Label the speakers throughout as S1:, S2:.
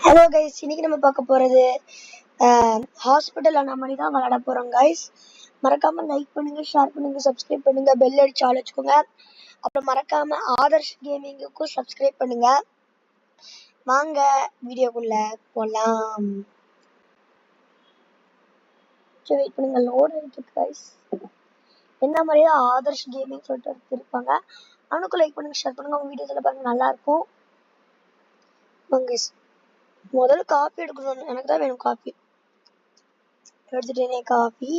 S1: Hello guys, இன்னைக்கு நம்ம பார்க்க போகிறது ஹாஸ்பிட்டல் அனாமலி தான் விளையாட போகிறோம் கைஸ். மறக்காமல் லைக் பண்ணுங்கள், ஷேர் பண்ணுங்கள், சப்ஸ்கிரைப் பண்ணுங்கள், பெல் அடிச்சு ஆள் வச்சுக்கோங்க. அப்புறம் மறக்காமல் ஆதர்ஷ் கேமிங்குக்கும் சப்ஸ்கிரைப் பண்ணுங்கள். வாங்க வீடியோக்குள்ளே போகலாம். வெயிட் பண்ணுங்கள், லோட் ஆகிட்டு கைஸ். என்ன மாதிரி தான் ஆதர்ஷ் கேமிங் சொல்லிட்டு இருப்பாங்க. அவனுக்கும் லைக் பண்ணுங்கள், ஷேர் பண்ணுங்கள். அவங்க வீடியோஸில் பாருங்கள், நல்லாயிருக்கும். வாங்க முதல்ல காஃபி எடுக்கணும். எனக்கு தான் வேணும் காஃபி. எடுத்துட்டேனே காஃபி.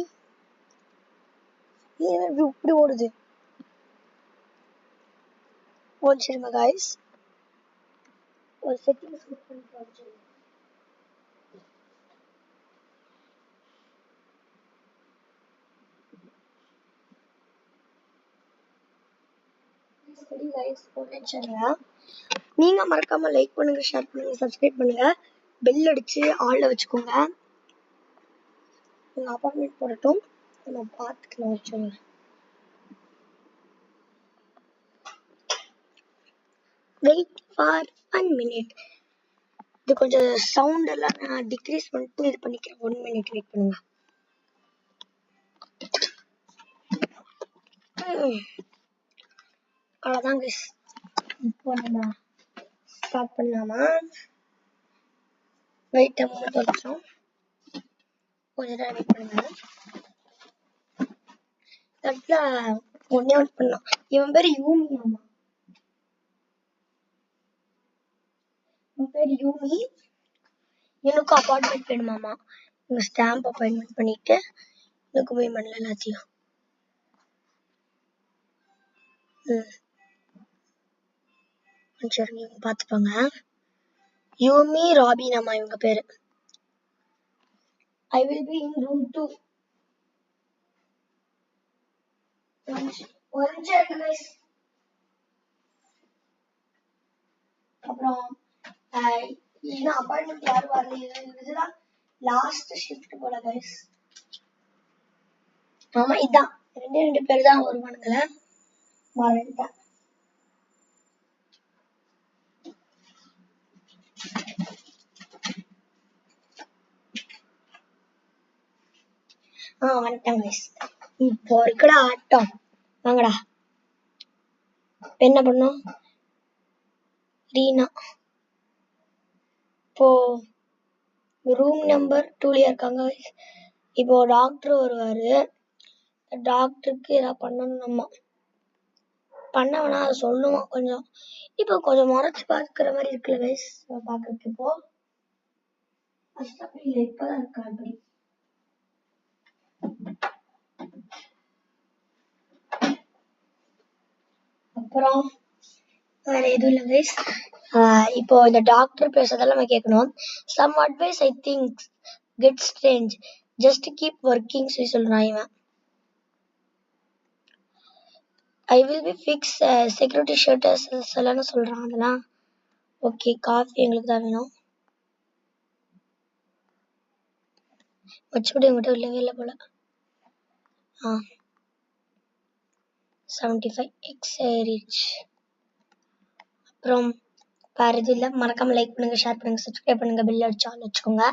S1: இப்படி ஓடுது. ஓடிச்சிருங்க காய்ஸ். ஒரு செட்டிங் சரி காய்ஸ், ஓடிச்சிருங்க. நீங்க மறக்காம லைக் பண்ணுங்க, ஷேர் பண்ணுங்க, சப்ஸ்கிரைப் பண்ணுங்க, பெல் அடிச்சு ஆள்ல வச்சுக்கோங்க. உங்க அப்பாயின்மெண்ட் போடட்டும், நம்ம பார்த்துக்கலாம். வச்சுருங்க. Wait for 1 minute. இது கொஞ்சம் சவுண்ட் எல்லாம் நான் டிக்ரீஸ் பண்ணிட்டு இது பண்ணிக்கிறேன். 1 minute வெயிட் பண்ணுங்க. அவ்வளோதான் கைஸ். இப்போ நம்ம ஸ்டார்ட் பண்ணலாமா? வெயிட் அமௌண்ட் வச்சோம். கொஞ்ச நேரம் வெயிட் பண்ணுங்க. ஒன்னே ஒன்று பண்ணலாம். இவன் பேரு யூமி. ஆமா, இவன் பேரு யூமி. எனக்கு அப்பாயின்மெண்ட் வேணுமாமா. இங்க ஸ்டாம்ப் அப்பாயின்மெண்ட் பண்ணிட்டு எனக்கு போய் பண்ணல எல்லாத்தையும். சரி, இவங்க பார்த்துப்பாங்க. யூமி ராபினாமா இவங்க பேரு. I will be in room 2. ஒரு நிமிஷம் இருக்கு guys. அப்புறம் இன்னும் அப்பாயின்மெண்ட் யாரும் வரல. இதுதான் லாஸ்ட் ஷிஃப்ட் போல guys. ஆமா, இதான் ரெண்டு பேர் தான் வருவானுங்கள. மறந்துட்டேன். வந்துட்டேன் guys. இப்போ இருக்கடா ஆட்டம். வாங்கடா. என்ன பண்ணும் ரீனா? இப்போ ரூம் நம்பர் 2 இருக்காங்க. இப்போ டாக்டர் வருவாரு. டாக்டருக்கு ஏதாவது பண்ணணும். நம்ம பண்ண வேணா அதை சொல்லுவோம். கொஞ்சம் இப்போ கொஞ்சம் முறைச்சு பார்க்குற மாதிரி இருக்குல்ல கைஸ் பார்க்கறதுக்கு. இப்போ அப்படி இல்லை, இப்பதான் இருக்கா அப்படி. அப்புறம் வேற எதுவும் இல்லை கைஸ். இப்போ இந்த டாக்டர் பேசுறதெல்லாம் நம்ம கேட்கணும். Some advice I think get strange, just keep working சொல்றான் இவன். I will be fix security shutters எல்லாம் சொல்றான். அதெல்லாம் ஓகே. காஃபி எங்களுக்கு தான் வேணும். வச்சுவிட்டு எங்கிட்ட இல்லவே இல்லை போல. 75 எக்ஸரிச். அப்புறம் வேற இது இல்லை. மறக்காம லைக் பண்ணுங்க, ஷேர் பண்ணுங்க, சப்ஸ்கிரைப் பண்ணுங்க, பெல் அடிச்சு ஆள் வச்சுக்கோங்க.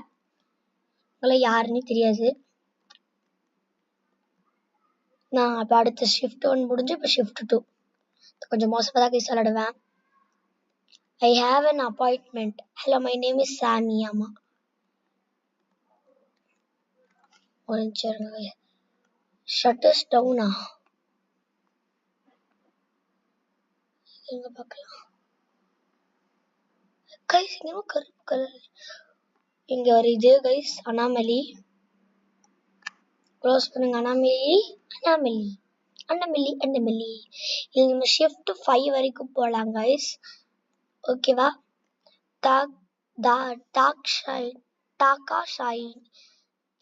S1: உங்களை யாருன்னு தெரியாது. நான் இப்போ அடுத்த ஷிஃப்ட் 1 முடிஞ்சு இப்போ ஷிஃப்ட் 2 கொஞ்சம் மோசமாக தான் கைஸ் விளாடுவேன். I have an appointment. Hello, my name is சாமி. ஆமா, ஒரு நிமிஷம். ஷட்டர்ஸ் டவுனா? எங்க பார்க்கலாம் கைஸ். இங்க கருப்பு கலர் இங்க ஒரு இது கைஸ். அனாமலி க்ளோஸ் பண்ணுங்க. அனாமலி அனாமலி அண்டமில்லி அண்டமில்லி. இது நம்ம ஷிஃப்ட் 5 வரைக்கும் போகலாம் கைஸ். ஓகேவா? டாக்கா ஷைன்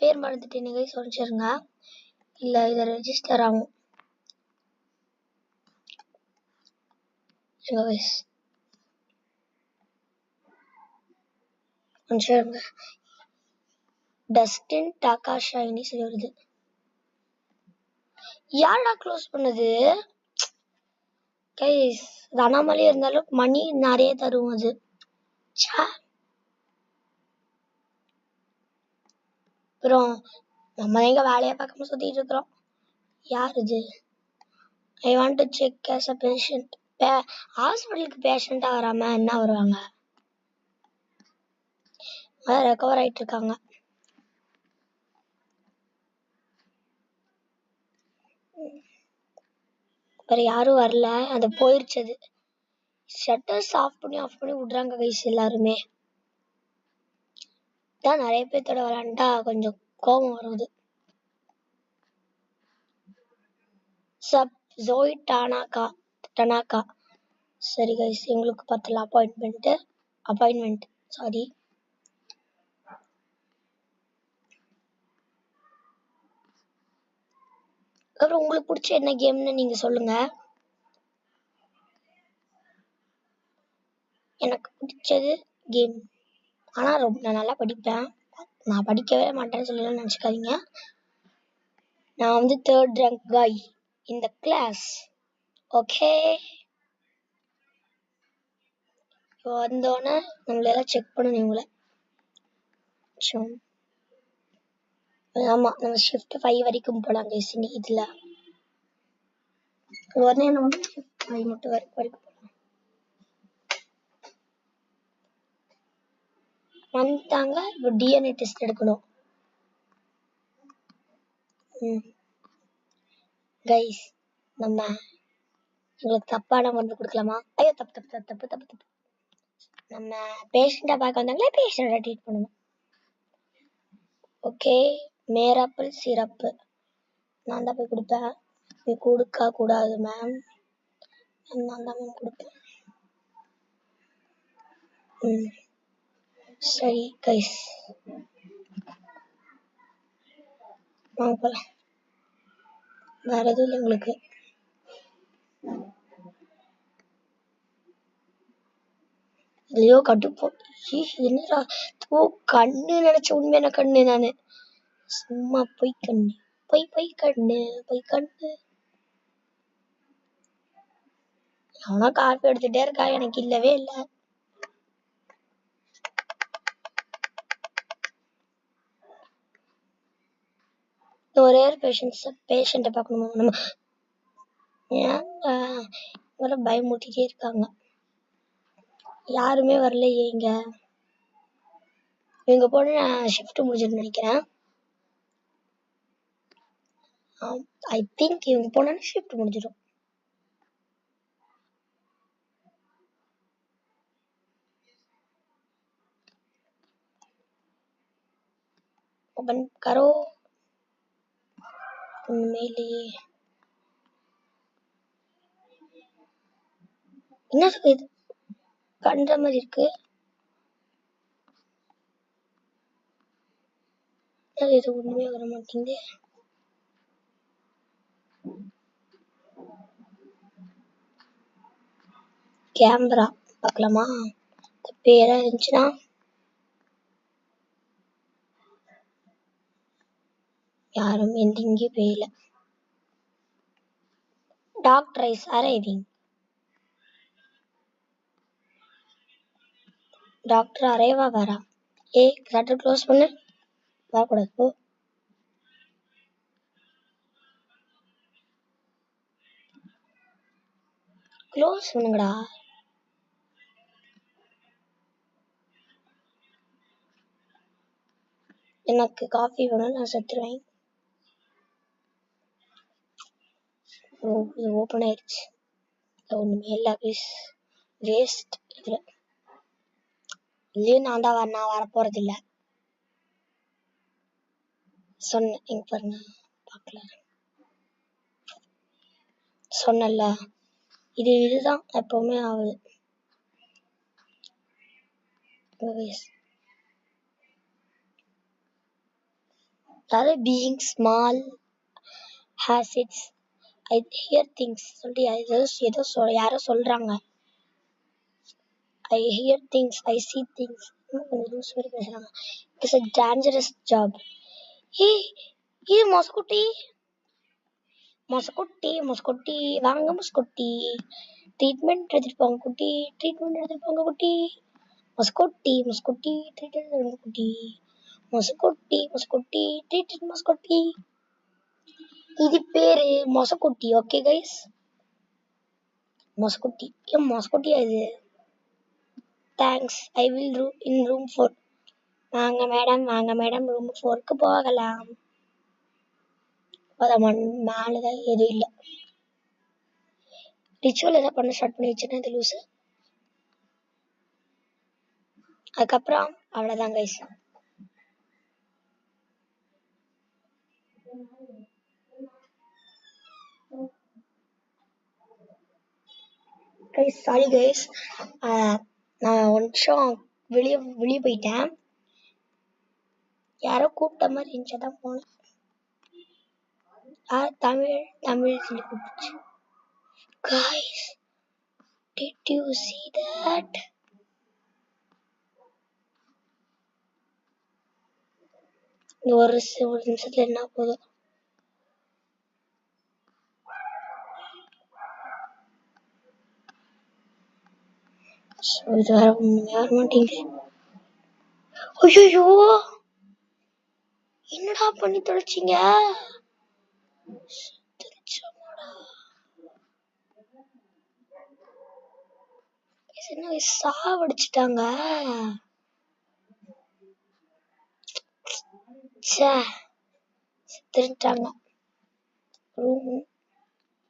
S1: பேர் மறந்துட்டேன் கைஸ். சொல்லிச்சிருங்க. இல்லை, இதை ரெஜிஸ்டர் ஆகும் கைஸ். டஸ்டின் டாக்கா ஷைனி சொல்லி வருது. யாரா க்ளோஸ் பண்ணது கைஸ்? அனாமலியா இருந்தாலும் மணி நிறைய தரும் அது. அப்புறம் நம்ம எங்க வேலையை பார்க்காம சுத்திட்டு இருக்கிறோம். யார் இது? ஐ want to check as a patient. ஹாஸ்பிட்டலுக்கு பேஷண்டா வராம என்ன வருவாங்க? ரெக்கவர் ஆயிட்டு இருக்காங்க. வேற யாரும் வரல, அது போயிருச்சது. ஷட்டர்ஸ் ஆஃப் பண்ணி விடுறாங்க கைஸ் எல்லாருமே. தான் நிறைய பேர்த்தோட விளாண்டா கொஞ்சம் கோபம் வருது. சப் ஜோய் டனாக்கா. சரி கைஸ், எங்களுக்கு 10 அப்பாயின்மெண்ட் சாரி. அப்புறம் உங்களுக்கு பிடிச்ச என்ன கேம்னு நீங்க சொல்லுங்க. எனக்கு பிடிச்சது கேம். ஆனா நான் நல்லா படிப்பேன். நான் படிக்கவே மாட்டேன்னு சொல்லலாம் நினைச்சுக்காதீங்க. நான் வந்து 3rd rank guy in the class. Okay, இப்போ வந்தோடனே நம்மளெல்லாம் செக் பண்ணணும் இவங்கள. ஆமா, நம்ம ஷிஃப்ட் 5 வரைக்கும் போலாம் கைஸ். இதுல உடனே நம்ம ஷிஃப்ட் 5 மட்டும் வரைக்கும் போலாம். வந்துட்டாங்க. இப்போ டிஎன்ஏ டெஸ்ட் எடுக்கணும். கைஸ், நம்ம உங்களுக்கு தப்பான மருந்து கொடுக்கலாமா? ஐயோ, தப்பு. நம்ம பேஷண்டா பார்க்க வந்தாங்களே, பேஷண்டா ட்ரீட் பண்ணணும். ஓகே, மேராப்பிள் சிரப்பு நான் தான் போய் கொடுப்பேன். நீ கொடுக்க கூடாது மேம். நான் தான் மேம் கொடுப்பேன். சரி கைஸ், வாங்க போலாம். வேற எதுவும் இல்லை உங்களுக்கு? இல்லையோ கட்டுப்போ. என்னடா கண்ணு நினைச்ச உண்மையான கண்ணு நானு. சும்மா பொய் கண்ணு. அவனா காப்பி எடுத்துட்டே இருக்கா, எனக்கு இல்லவே இல்லை. ஒரே ஒரு பேஷண்ட்டை பார்க்கணுமா நம்ம? ஏன் பயமுறுத்திட்டே இருக்காங்க. யாருமே வரலையே இங்க. இவங்க போன ஷிஃப்ட் முடிஞ்சுன்னு நினைக்கிறேன். ஐ திங்க் இவங்க போன ஷிஃப்ட் முடிஞ்சிடும். ஓபன் கரோ. உண்மையிலேயே என்ன இது பண்ற மாதிரி இருக்கு? இது ஒண்ணுமே வர மாட்டேங்குது. கேமரா பார்க்கலாமா? பேரா இருந்துச்சுன்னா யாரும் எங்கேயும் போயில. Doctor is arriving. டாக்டர் அரைவா வரா. ஷட்டர் க்ளோஸ் பண்ணு. வரக்கூடாது போ. க்ளோஸ் பண்ணுங்கடா. எனக்கு காஃபி வேணும், நான் செத்துருவேன். இது ஓப்பன் ஆயிடுச்சு. ஒண்ணுமே இல்லை, வேஸ்ட். இதுல இல்லையே நான் வர போறது இல்லை சொன்னேன். இங்க பாருங்க, பார்க்கல சொன்னல. இதுதான் எப்பவுமே ஆகுது. அதாவது being small has its I hear things சொல்லி ஏதோ யாரோ சொல்றாங்க. I hear things, I see things. Loose மாதிரி பேசுறாங்க. It's a dangerous job. இது மொசக்குட்டி வாங்க மொசக்குட்டி. ட்ரீட்மெண்ட் எடுத்துட்டு போங்க குட்டி. மொசக்குட்டி ட்ரீட்மெண்ட் எடுத்துட்டு போங்க குட்டி. மொசக்குட்டி மொசக்குட்டி ட்ரீட்டட் மொசக்குட்டி. இது பேரு மொசக்குட்டி. ஓகே கைஸ், மொசக்குட்டி. ஏன் மொசக்குட்டியா இது? Thanks. I will in room 4. வாங்க மேடம் ரூம் 4க்கு போகலாம். மேலதான் எதுவும் இல்லை. ரிச்சுவல் ஏதாவது பண்ண ஸ்டார்ட் பண்ணி வச்சுன்னா இது லூஸு. அதுக்கப்புறம் அவ்வளோதான் கைஸ். சாரி கைஸ், நான் ஒரு நிமிஷம் வெளியே போயிட்டேன். யாரோ கூப்பிட்ட மாதிரி இருந்துச்சு, தான் போனேன். தமிழ் சொல்லி கூப்பிடுச்சு. Guys, did you see that? ஒரு நிமிஷத்துல என்ன போதும். இது வேற ஒண்ணுமே வர மாட்டேங்குது. ஐயோ, என்னடா பண்ணி தொலைச்சிங்க? என்ன சாவடிச்சிட்டாங்க. செத்துட்டாங்க.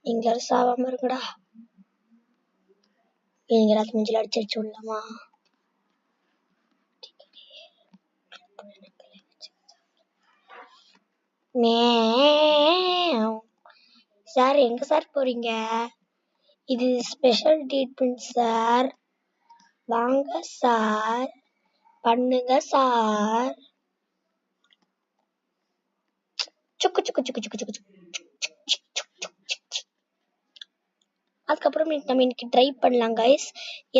S1: நீங்க சாவாம இருக்குடா. நீங்க எல்லாத்தையும் மூஞ்சில அடிச்சு விடலாமா? சார், எங்க சார் போறீங்க? இது ஸ்பெஷல் ட்ரீட்மெண்ட் சார். வாங்க சார், பண்ணுங்க சார். சுக்கு சுக்கு சுக்கு சுக்கு சுக்கு. அதுக்கப்புறம் நம்ம இன்னைக்கு ட்ரை பண்ணலாம் கைஸ்.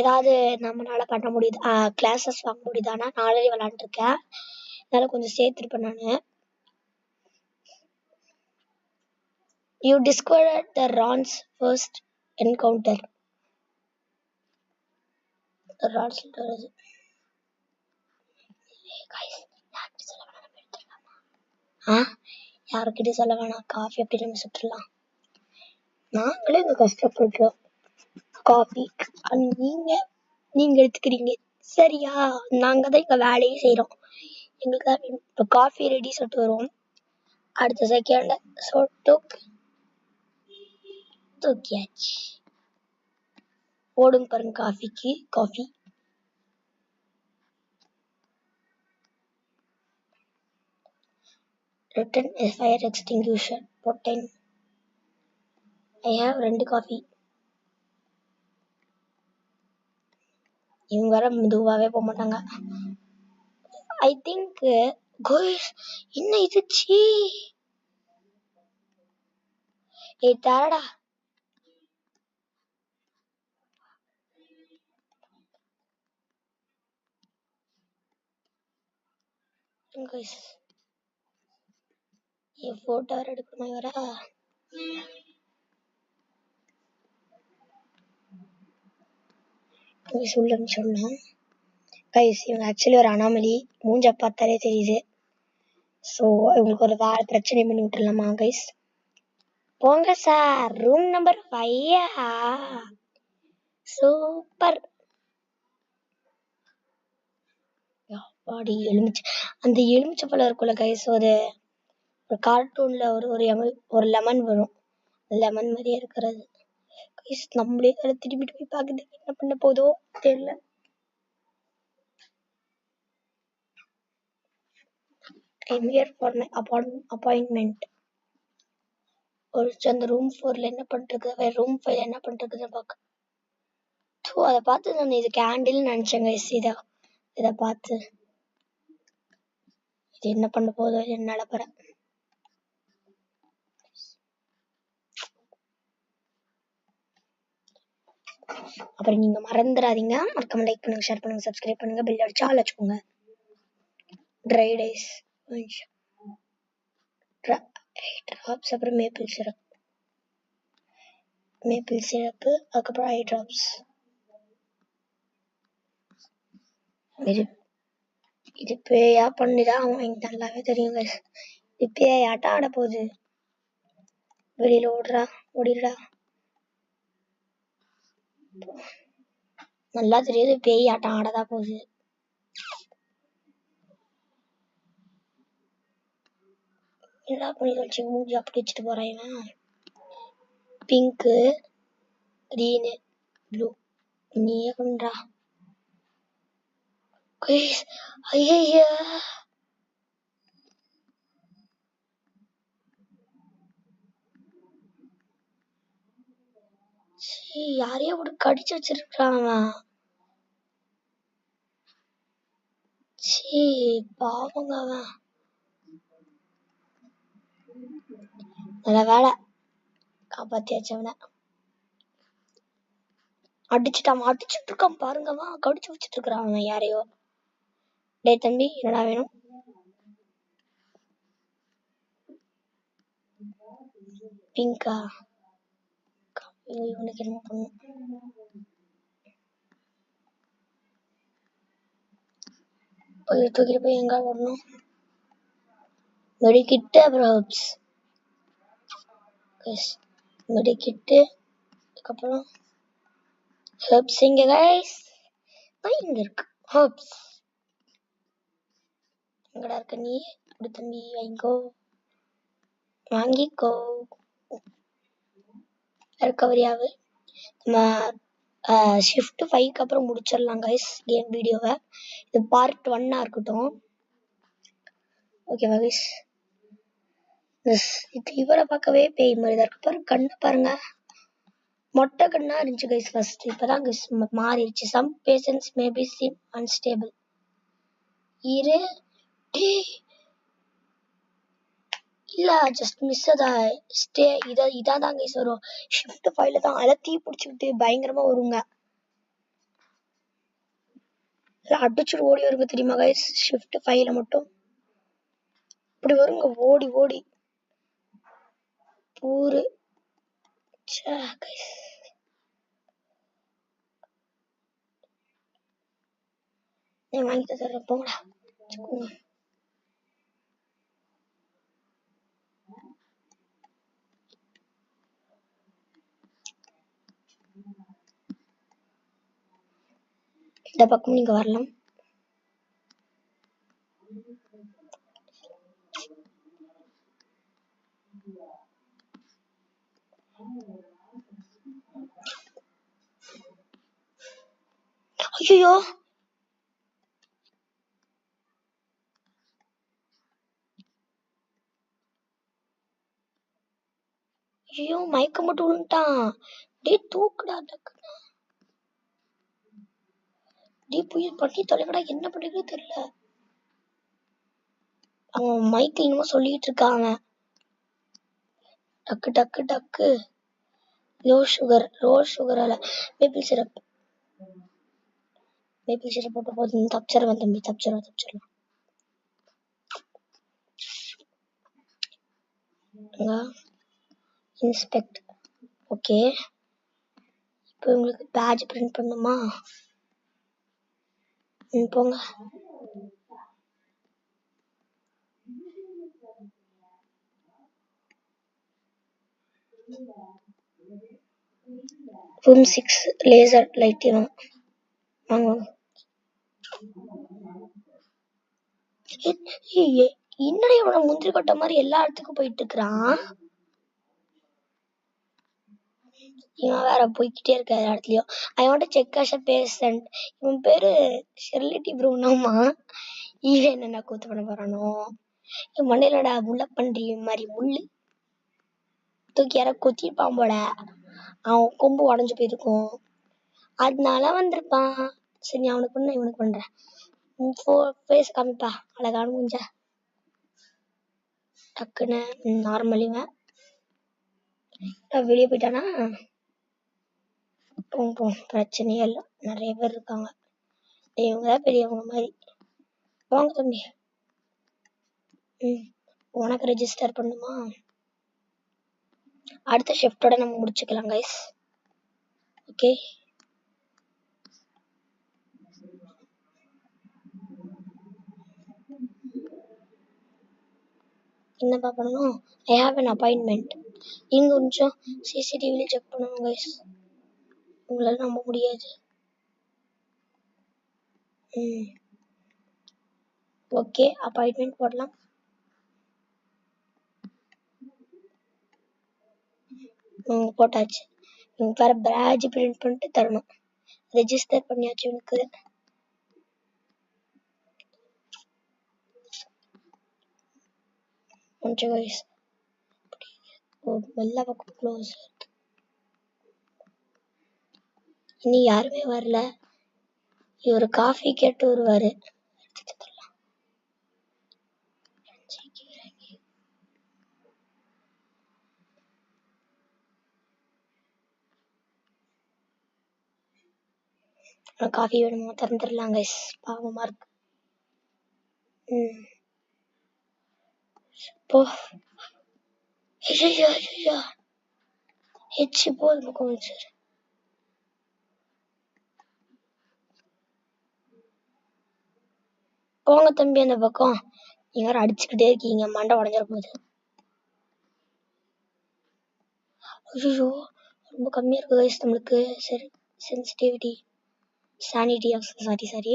S1: ஏதாவது நம்மளால பண்ண முடியுது, கிளாஸஸ் வாங்க முடியுதானா? நாளே விளாண்டுருக்கேன், அதனால கொஞ்சம் சேர்த்துருப்பேன் நான். You discovered the Ron's first encounter. The Ron's வருது. யாருக்கிட்ட சொல்ல வேணாம். காஃபி அப்படி நம்ம சுற்றலாம். நாங்களே இங்க கஷ்டப்படுறோம் காஃபி, நீங்க எடுத்துக்கிறீங்க சரியா? நாங்க தான் இங்க வேலையே செய்யறோம். எங்களுக்கு தான் இப்போ காஃபி ரெடி சொல்லிட்டு வரும். அடுத்த செகண்ட் தூக்கியாச்சு. ஓடும் பாருங்க காஃபிக்கு. Coffee written a fire extinguisher பொட்டேன். I have 2 coffee. இவங்க வர மெதுவாகவே போக மாட்டாங்க. ஐ திங்க் என்ன இது? தாரடா. போட்டோ எடுக்கணுமா வர? சொன்னா கைஸ், இவங்க ஆக்சுவலி ஒரு அனாமலி. மூஞ்ச பார்த்தாலே தெரியுது. ஸோ இவங்களுக்கு ஒரு வேற பிரச்சனை பண்ணி விட்டுலாமா கைஸ்? போங்க சார், ரூம் நம்பர் 5. சூப்பர். பாடி எலுமிச்சை, அந்த எலுமிச்சை பழம் இருக்குல்ல கைஸ், ஒரு கார்ட்டூன்ல ஒரு லெமன் வரும். லெமன் மாதிரியே இருக்கிறது கைஸ். நம்மளே அதை திரும்பிட்டு போய் பார்க்குது. என்ன பண்ண போதோ தெரியல. I'm here for my appointment. ஒரு அந்த ரூம் 4ல என்ன பண்ணிட்டு ரூம் 5 என்ன பண்ணிட்டு பார்க்க. அதை பார்த்து நான் இது கேண்டில் நினைச்சேங்க. இதை பார்த்து இது என்ன பண்ண போதோ என்னால போற. அப்புறம் நீங்க மறந்துடாதீங்க, மறக்காம லைக் பண்ணுங்க, ஷேர் பண்ணுங்க, சப்ஸ்கிரைப் பண்ணுங்க, பெல் அடிச்சு ஆல் வச்சுக்கோங்க. ட்ரை டேஸ் ட்ராப்ஸ், அப்புறம் மேப்பிள் சிரப்பு, அதுக்கப்புறம் ஐ ட்ராப்ஸ். இது பேயா பண்ணிதான் அவன் எனக்கு நல்லாவே தெரியும் guys. இது பேயாட்டம் ஆட போகுது. வெளியில ஓடுறா, ஓடிடுடா. நல்லா தெரியுது பேயாட்டம் ஆடதான் போகுது. என்னடா பண்ணி வச்சு மூஞ்சி அப்படி வச்சுட்டு போறான் இவன். Pink, green, blue. நீயே பண்றா. ஐயா யாரையோ கூட கடிச்சு வச்சிருக்கான் அவன். பாவங்க அவன். நல்ல வேலை காப்பாத்தியாச்சவன. அடிச்சுட்டு இருக்கான் பாருங்கவா. கடிச்சு வச்சுட்டு இருக்கிறான் அவன் யாரையோ. டே தம்பி என்னடா வேணும்? பிங்கா? இவனுக்கு என்ன பண்ணும்? தூக்கிட்டு போய் எங்க ஓடணும்? மெடிக்கிட்டு அப்புறம் ஹெர்ப்ஸ். மெடிக்கிட்டு அதுக்கப்புறம் ஹெர்ப்ஸ் எங்க கைஸ்? இங்க இருக்கு ஹெர்ப்ஸ். எங்கடா இருக்க நீ? இப்படி தம்பி வாங்கிக்கோ. ரெக்கவரியாவு நம்ம ஷிஃப்ட் 5க்கு அப்புறம் முடிச்சிடலாம் கைஸ் கேம் வீடியோவை. இது பார்ட் 1 இருக்கட்டும். ஓகேவா கைஸ்? இவரை பார்க்கவே பேய் மாதிரி தான் இருக்கு. கண்ணு பாருங்க, மொட்டை கண்ணா இருந்துச்சு கைஸ் ஃபர்ஸ்ட். இப்பதான் கைஸ் மாறிடுச்சு. Some patients maybe seem unstable. இரு இல்ல ஜஸ்ட் மிஸ் ஸ்டே. இதான் கைஸ் வரும். ஷிஃப்ட் 5ல தான் அதெல்லாம் தீ பிடிச்சிக்கிட்டு பயங்கரமா வருங்க. அடிச்சுட்டு ஓடி வருங்க தெரியுமா கைஸ்? ஷிஃப்ட் 5ல மட்டும் இப்படி வருங்க ஓடி ஓடி பூரு. வாங்கி தர போங்கடா. இந்த பக்கம் நீங்க வரலாம். ஐயோ ஐயோ மயக்க மட்டும் விழுந்துட்டான். டே தூக்குடா டக்குன்னு. டே போய் பண்ணி தொலைக்கடா. என்ன பண்ணிட்டு தெரியல. அவன் மைக்கு என்னமோ சொல்லிட்டு இருக்கான் அவன். டக்கு டக்கு டக்கு. லோ சுகரால மேப்பிள் சிரப் போட்டு போதும். தப்பிச்சிருவேன் தம்பி, தப்பிச்சிடலாம். இன்ஸ்பெக்ட். ஓகே, இப்போ உங்களுக்கு பேட்ச் பிரிண்ட் பண்ணுமா? போங்க. Room 6 laser light. வாங்க. என்னடா இவனை முந்திரி கொட்ட மாதிரி எல்லா இடத்துக்கும் போயிட்டு இருக்கிறான். இவன் வேற போய்கிட்டே இருக்க எல்லா இடத்துலயும். I want to check as a patient. இவன் பேரு ஷெர்லிட்டி ப்ரூனாமா. இவன் என்னென்ன கூத்து பண்ண போறானோ. என் மண்டையிலடா முள்ள பன்றி மாதிரி முள்ளு தூக்கி யார கொத்திருப்பான் போல. அவன் கொம்பு உடஞ்சு போயிருக்கும், அதனால வந்திருப்பான். சரி அவனுக்கு பண்ண இவனுக்கு பண்றேன். ஃபேஸ் காமிப்பா அழகான மூஞ்ச. டக்குன்னு நார்மலிவன் வெளியே போயிட்டானா போம் பிரச்சனையே இல்லை. நிறைய பேர் இருக்காங்க. இவங்கதான் பெரியவங்க மாதிரி. வாங்க தம்பி. உனக்கு ரெஜிஸ்டர் பண்ணுமா? அடுத்த ஷிஃப்டோட நம்ம முடிச்சுக்கலாம் கைஸ். ஓகே, என்னப்பா பண்ணணும்? I have an appointment. இங்கே கொஞ்சம் சிசிடிவியில் செக் பண்ணணும் கைஸ். உங்களால் நம்ப முடியாது. ஓகே, அப்பாயின்மெண்ட் போடலாம். போட்டாச்சு. இவங்க வேறு பேட்ஜ் பிரிண்ட் பண்ணிட்டு தரணும். ரெஜிஸ்டர் பண்ணியாச்சு எனக்கு. கொஞ்சம் கைஸ் எல்லா பக்கம் க்ளோஸ். இனி யாருமே வரல. இவர் காஃபி கேட்டு வருவாரு. காஃபி வேணுமா? திறந்துடலாம் கைஸ். பாவமா இருக்கு. போ ஹெச்சு போதும் பக்கம் சார். போங்க தம்பி அந்த பக்கம். நீங்க வேற அடிச்சுக்கிட்டே இருக்கீங்க, மண்டை உடஞ்சிட போகுது. ஐயோ ரொம்ப கம்மியா இருக்கு கைஸ் நம்மளுக்கு. சரி, சென்சிட்டிவிட்டி சானிட்டி சாரி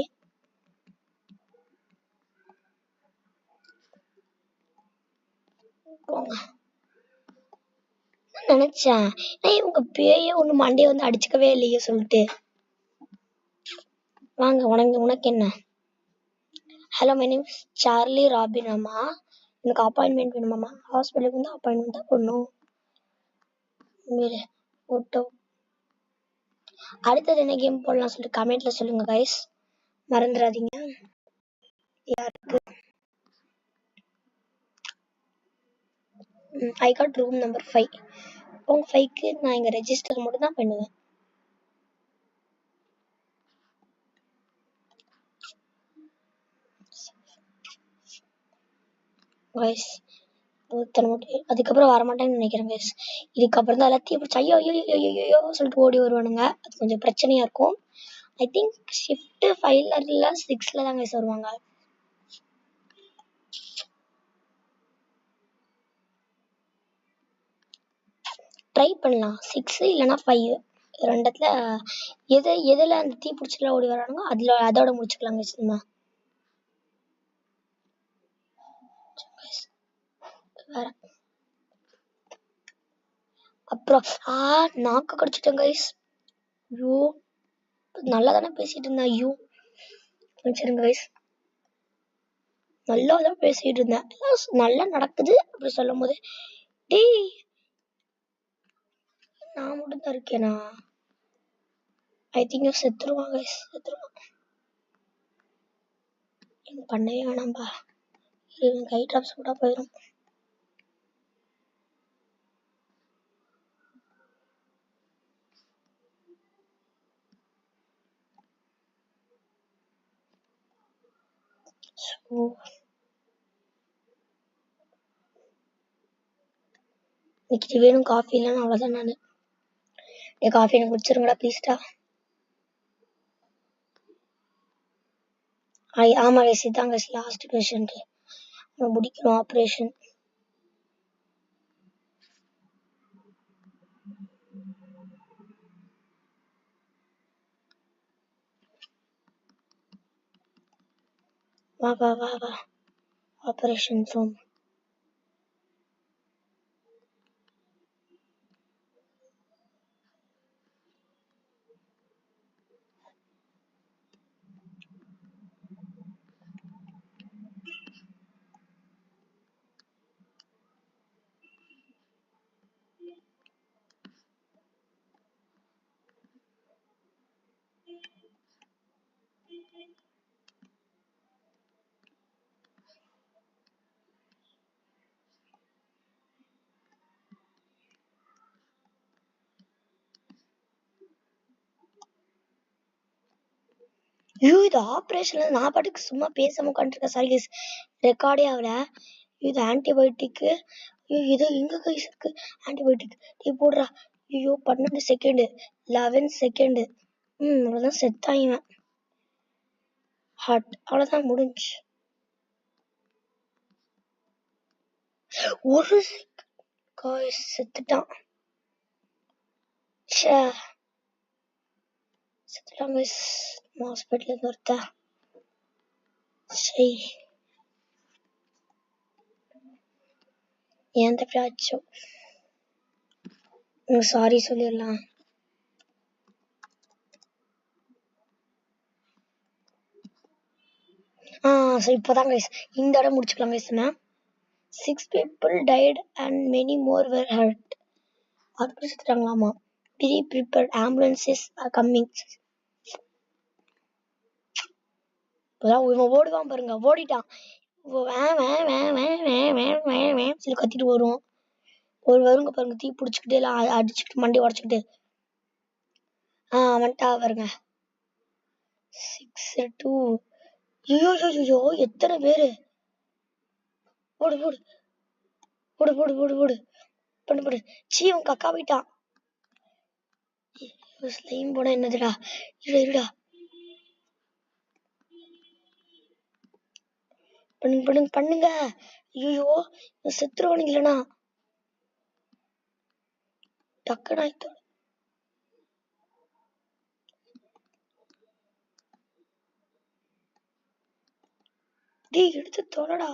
S1: போங்க. நினைச்சேன் இவங்க பேய ஒண்ணு மண்டையை வந்து அடிச்சுக்கவே இல்லையே சொல்லிட்டு. வாங்க, உனக்கு என்ன? Hello, my name is Charlie robin. அம்மா எனக்கு அப்பாயின்மெண்ட் வேணுமாம்மா. ஹாஸ்பிட்டலுக்கு வந்து அப்பாயின்மெண்ட் தான் பண்ணணும். போட்டோ அடுத்தது என்ன கேம் போடலாம் சொல்லிட்டு கமெண்ட்ல சொல்லுங்க கைஸ், மறந்துடாதீங்க. யாருக்கு ஐ காட் ரூம் நம்பர் 5. உங்க 5க்கு நான் இங்க ரெஜிஸ்டர் மட்டும் தான் பண்ணுவேன். கைஸ் அதுக்கப்புறம் வரமாட்டேன்னு நினைக்கிறேன் கைஸ். இதுக்கப்புறம் தான் எல்லாத்தையும் பிடிச்சி ஐயோ ஐயோ ஐயோ ஐயோ சொல்லிட்டு ஓடி வருவானுங்க. அது கொஞ்சம் பிரச்சனையா இருக்கும். ஐ திங்க் ஷிஃப்ட் 5ல இல்ல 6ல தான் கைஸ் வருவாங்க. ட்ரை பண்ணலாம் 6 இல்லைன்னா 5 ரெண்டத்துல எதுல அந்த தீ பிடிச்சல ஓடி வரானுங்க அதோட முடிச்சுக்கலாம் கைஸ். நம்ம வேற அப்புறம் நாக்கு கடிச்சிட்டேன் கைஸ். ஐயோ நல்லா தானே பேசிட்டு இருந்தேன். ஐயோ சரிங்க கைஸ், நல்லா தான் பேசிட்டு இருந்தேன். நல்லா நடக்குது அப்படி சொல்லும் போது டேய் நான் மட்டும் தான் இருக்கேனா? ஐ திங்க் செத்துருவான் கைஸ், செத்துருவான். எனக்கு பண்ணவே வேணாம்பா, கை ட்ராப்ஸ் கூட போயிடும். இன்னைக்கு வேணும் காஃபி, இல்லைன்னா அவ்வளோதான். நான் என் காஃபி எனக்கு முடிச்சிருங்கடா ப்ளீஸ்டா. ஆமா கைஸ், இதான் கைஸ் லாஸ்ட் பேஷண்ட். முடிக்கணும் ஆப்ரேஷன். வா வா வா வா, ஆப்ரேஷன் ரூம். ஐயோ இது ஆப்ரேஷன்ல நான் பாட்டுக்கு சும்மா பேசாம உட்காந்துருக்கேன். சாரி கைஸ், ரெக்கார்டே ஆகல. இது ஆன்டிபயோட்டிக்கு. ஐயோ இது எங்க கைஸ் இருக்கு ஆன்டிபயோட்டிக்? நீ போடுறா. ஐயோ 12 செகண்ட் 11 செகண்ட். அவ்வளோதான், செத்தாயிவன். ஹார்ட் அவ்வளோதான், முடிஞ்சு. ஒரு காய்ஸ் செத்துட்டான். செத்துட்டான் guys. ஹாஸ்பிட்டல் இருந்து ஒருத்த. சரி ஏன் தப்பி ஆச்சோ. சாரி சொல்லிடலாம். ஸோ இப்போதான் கைஸ் இந்த இடம் முடிச்சுக்கலாம் guys. 6 people died and many more were hurt. அதுக்கு செத்துட்டாங்களாமா. Be prepared, ambulances are coming. இப்போதான் இவன் ஓடுவான் பாருங்க, ஓடிட்டான். சொல்லி கத்திட்டு வரும். ஒரு வருங்க பாருங்க, தீ பிடிச்சிக்கிட்டு எல்லாம் அடிச்சுக்கிட்டு மண்டி உடச்சிக்கிட்டு. வந்துட்டா பாருங்க. 6 2. ஐயோ எத்தனை பேரு. ஓடு ஓடு ஓடு ஓடு ஓடு ஓடு பண்ணு பண்ணு. சீவன் கக்கா போயிட்டான். ஸ்லைம் போனா என்னதுடா. இருடா பண்ணுங்க பண்ணுங்க பண்ணுங்க. ஐயோ செத்துருவானுங்க இல்லைனா டக்குன்னு ஆயிட்டோம். எடுத்து தொலைடா.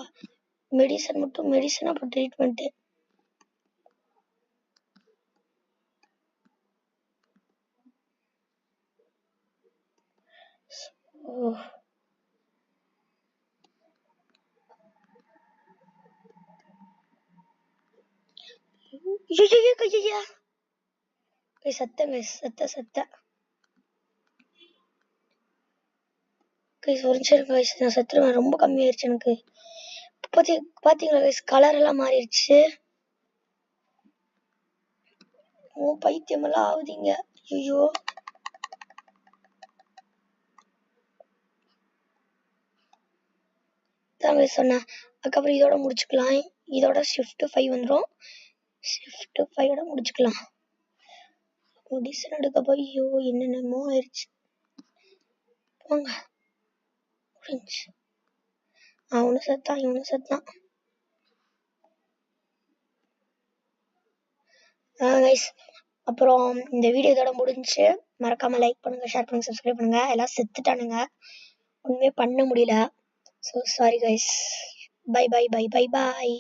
S1: மெடிசன் மட்டும் மெடிசன் அப்புறம் ட்ரீட்மெண்ட். சத்த ஒரு நிமிஷம் நான் சத்துருவேன். ரொம்ப கம்மியாயிருச்சு எனக்கு. பாத்தீங்களா கலர் எல்லாம் மாறிடுச்சு. பைத்தியம் எல்லாம் ஆகுதுங்க. ஐயோ சொன்னேன். அதுக்கப்புறம் இதோட முடிச்சுக்கலாம். இதோட ஷிஃப்ட் 5 வந்துடும். ஷிஃப்ட் 5 முடிச்சுக்கலாம். மெடிசன் எடுக்க போய் ஐயோ என்னென்னமோ ஆயிடுச்சு. போங்க அவனு செத்தான் இவனு செத்தான். அப்புறம் இந்த வீடியோ இதோட முடிஞ்சு. மறக்காம லைக் பண்ணுங்க, ஷேர் பண்ணுங்க, சப்ஸ்கிரைப் பண்ணுங்க. எல்லாம் செத்துட்டானுங்க, ஒண்ணுமே பண்ண முடியல. So sorry guys. Bye bye bye bye பாய்.